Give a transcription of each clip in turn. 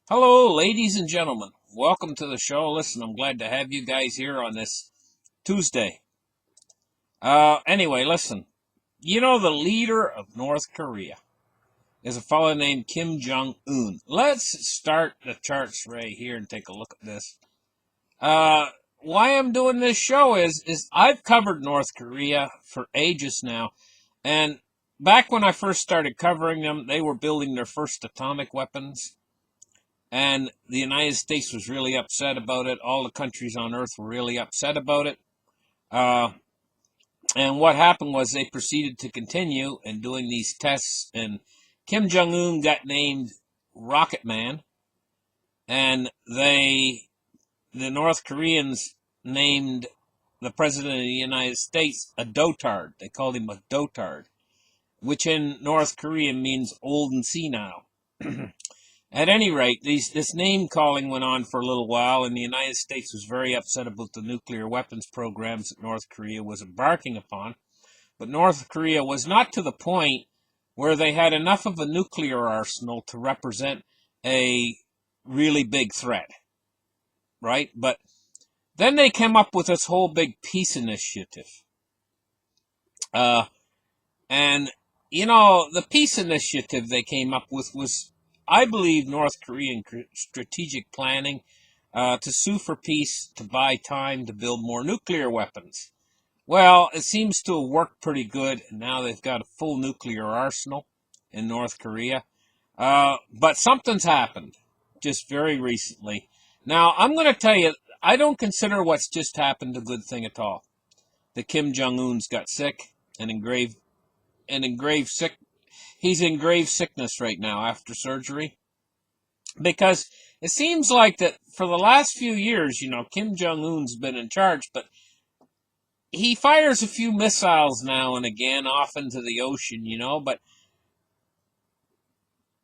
Hello, ladies and gentlemen. Welcome to the show. Listen, I'm glad to have you guys here on this Tuesday. Anyway, listen. You know, the leader of North Korea is a fellow named Kim Jong Un. Let's start the charts right here and take a look at this. Why I'm doing this show is I've covered North Korea for ages now, and back when I first started covering them, they were building their first atomic weapons. And the United States was really upset about it. All the countries on Earth were really upset about it. Uh, and what happened was they proceeded to continue in doing these tests. And Kim Jong Un got named Rocket Man, and the North Koreans, named the president of the United States a dotard. They called him a dotard, which in North Korean means old and senile. At any rate, this name calling went on for a little while, and the United States was very upset about the nuclear weapons programs that North Korea was embarking upon. But North Korea was not to the point where they had enough of a nuclear arsenal to represent a really big threat, right? But then they came up with this whole big peace initiative. Uh, and, the peace initiative they came up with was, I believe, North Korean strategic planning to sue for peace, to buy time, to build more nuclear weapons. Well, it seems to have worked pretty good, and now they've got a full nuclear arsenal in North Korea. But something's happened just very recently. Now, I'm going to tell you, I don't consider what's just happened a good thing at all. The Kim Jong Un's got sick and in grave sick. He's in grave sickness right now after surgery, because it seems like that for the last few years, Kim Jong Un's been in charge, but he fires a few missiles now and again off into the ocean, But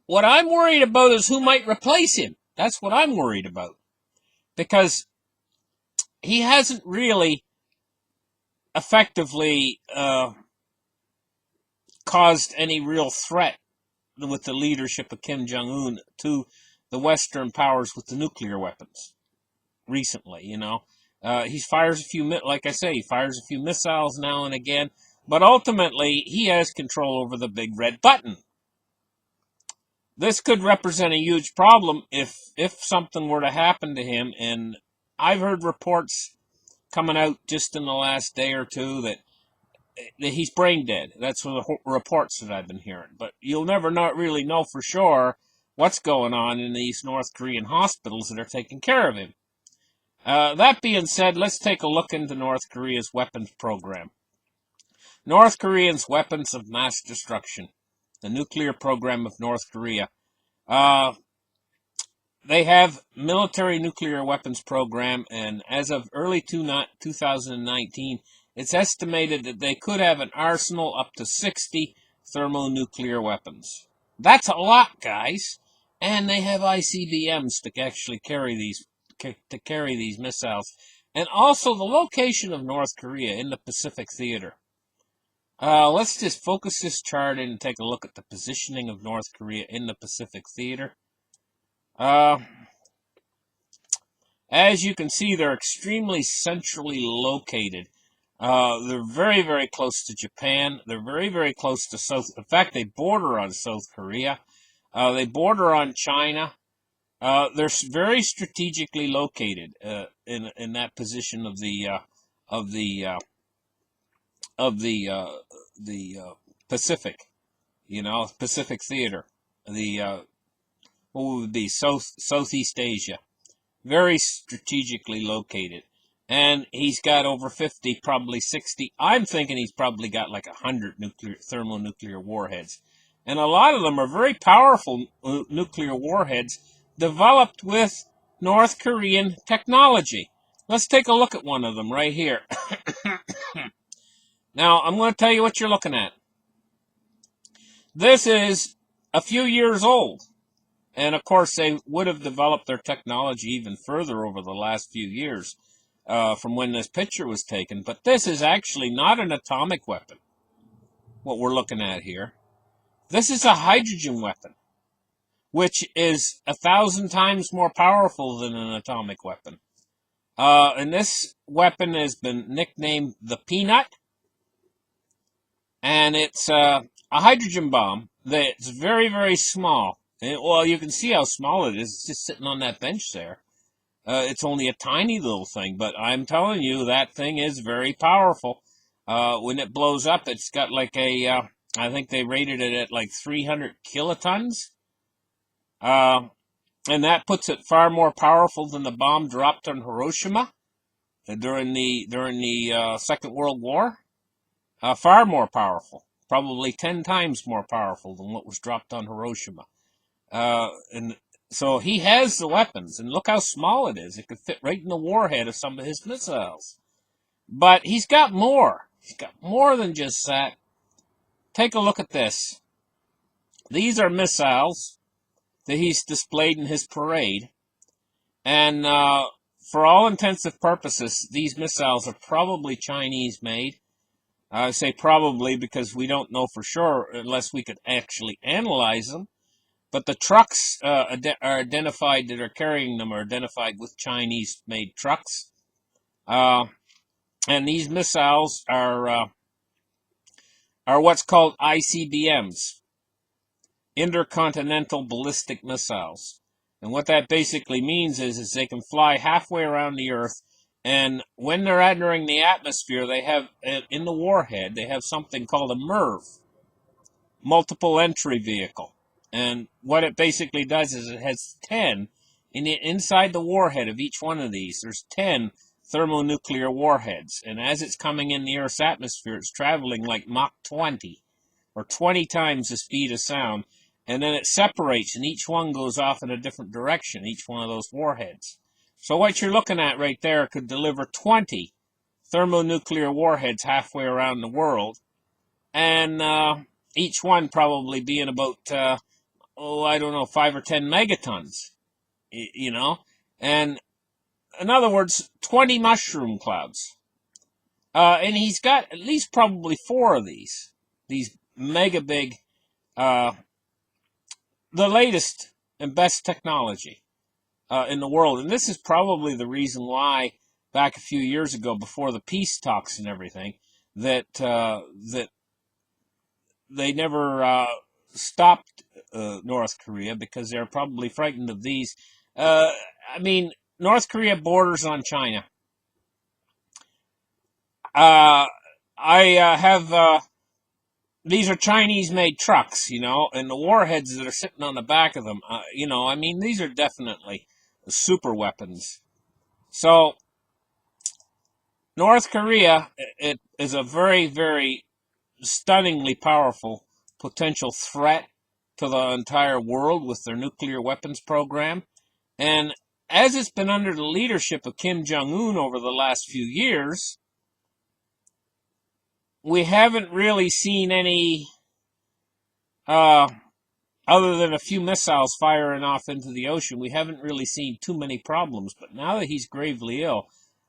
what I'm worried about is who might replace him. That's what I'm worried about, because he hasn't really effectively caused any real threat with the leadership of Kim Jong Un to the Western powers with the nuclear weapons recently. He fires a few, like I say, he fires a few missiles now and again, but ultimately he has control over the big red button. This could represent a huge problem if something were to happen to him, and I've heard reports coming out just in the last day or two that he's brain dead. That's what the reports that I've been hearing. But you'll never really know for sure what's going on in these North Korean hospitals that are taking care of him. That being said, let's take a look into North Korea's weapons program. North Koreans' weapons of mass destruction. The nuclear program of North Korea. They have military nuclear weapons program, and as of early 2019, it's estimated that they could have an arsenal up to 60 thermonuclear weapons. That's a lot, guys. And they have ICBMs to actually carry these missiles. And also the location of North Korea in the Pacific Theater. Let's just focus this chart in and take a look at the positioning of North Korea in the Pacific Theater. As you can see, they're extremely centrally located. They're very, very close to Japan. They're very, very close to South. In fact, they border on South Korea. They border on China. They're very strategically located in that position of the Pacific. Pacific Theater. What would be Southeast Asia. Very strategically located. And he's got over 50, probably 60. I'm thinking he's probably got like 100 thermonuclear warheads. And a lot of them are very powerful nuclear warheads developed with North Korean technology. Let's take a look at one of them right here. Now, I'm going to tell you what you're looking at. This is a few years old. And of course, they would have developed their technology even further over the last few years from when this picture was taken. But this is actually not an atomic weapon, what we're looking at here. This is a hydrogen weapon. which is 1,000 times more powerful than an atomic weapon. And this weapon has been nicknamed the Peanut, and it's a hydrogen bomb that's very, very small. And, well, you can see how small it is. It's just sitting on that bench there. It's only a tiny little thing, but I'm telling you, that thing is very powerful. When it blows up, it's got like I think they rated it at like 300 kilotons. And that puts it far more powerful than the bomb dropped on Hiroshima during the Second World War. Far more powerful, probably 10 times more powerful than what was dropped on Hiroshima. And so he has the weapons, and look how small it is. It could fit right in the warhead of some of his missiles. But he's got more. He's got more than just that. Take a look at this. These are missiles that he's displayed in his parade. And for all intents and purposes, these missiles are probably Chinese made. I say probably because we don't know for sure unless we could actually analyze them. But the trucks are identified that are carrying them are identified with Chinese-made trucks. And these missiles are what's called ICBMs, intercontinental ballistic missiles. And what that basically means is they can fly halfway around the Earth, and when they're entering the atmosphere, they have, in the warhead, they have something called a MIRV, multiple entry vehicle. And what it basically does is it has 10, inside the warhead of each one of these, there's 10 thermonuclear warheads. And as it's coming in the Earth's atmosphere, it's traveling like Mach 20, or 20 times the speed of sound. And then it separates, and each one goes off in a different direction, each one of those warheads. So what you're looking at right there could deliver 20 thermonuclear warheads halfway around the world, and each one probably being about, I don't know, 5 or 10 megatons, you know? And in other words, 20 mushroom clouds. And he's got at least probably 4 of these mega big, the latest and best technology in the world. And this is probably the reason why, back a few years ago, before the peace talks and everything, that they never stopped North Korea, because they're probably frightened of these. I mean, North Korea borders on China. I have... these are Chinese-made trucks, you know, and the warheads that are sitting on the back of them, you know, I mean, these are definitely super weapons. So, North Korea, it is a very, very stunningly powerful potential threat to the entire world with their nuclear weapons program. And as it's been under the leadership of Kim Jong-un over the last few years, we haven't really seen any, other than a few missiles firing off into the ocean, we haven't really seen too many problems. But now that he's gravely ill,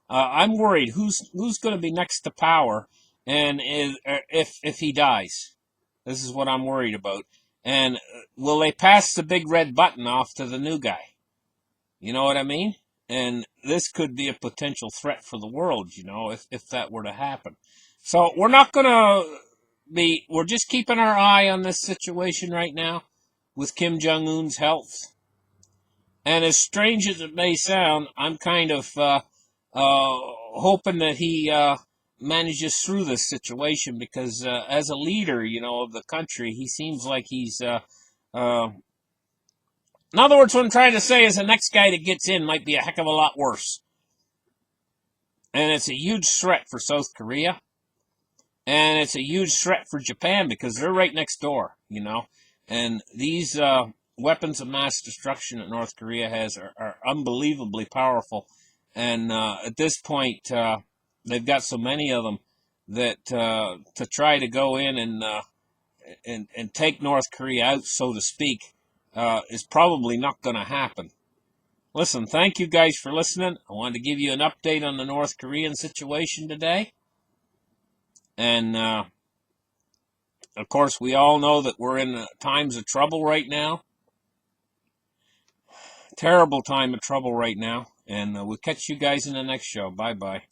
I'm worried who's going to be next to power, and if he dies. This is what I'm worried about. And will they pass the big red button off to the new guy? You know what I mean? And this could be a potential threat for the world, you know, if that were to happen. So we're not going to we're just keeping our eye on this situation right now with Kim Jong-un's health. And as strange as it may sound, I'm kind of hoping that he manages through this situation, because as a leader, you know, of the country, he seems like he's... in other words, what I'm trying to say is the next guy that gets in might be a heck of a lot worse. And it's a huge threat for South Korea. And it's a huge threat for Japan, because they're right next door, you know. And these weapons of mass destruction that North Korea has are unbelievably powerful. And at this point, they've got so many of them that to try to go in and take North Korea out, so to speak, is probably not going to happen. Listen, thank you guys for listening. I wanted to give you an update on the North Korean situation today. And, of course, we all know that we're in times of trouble right now. Terrible time of trouble right now. And we'll catch you guys in the next show. Bye-bye.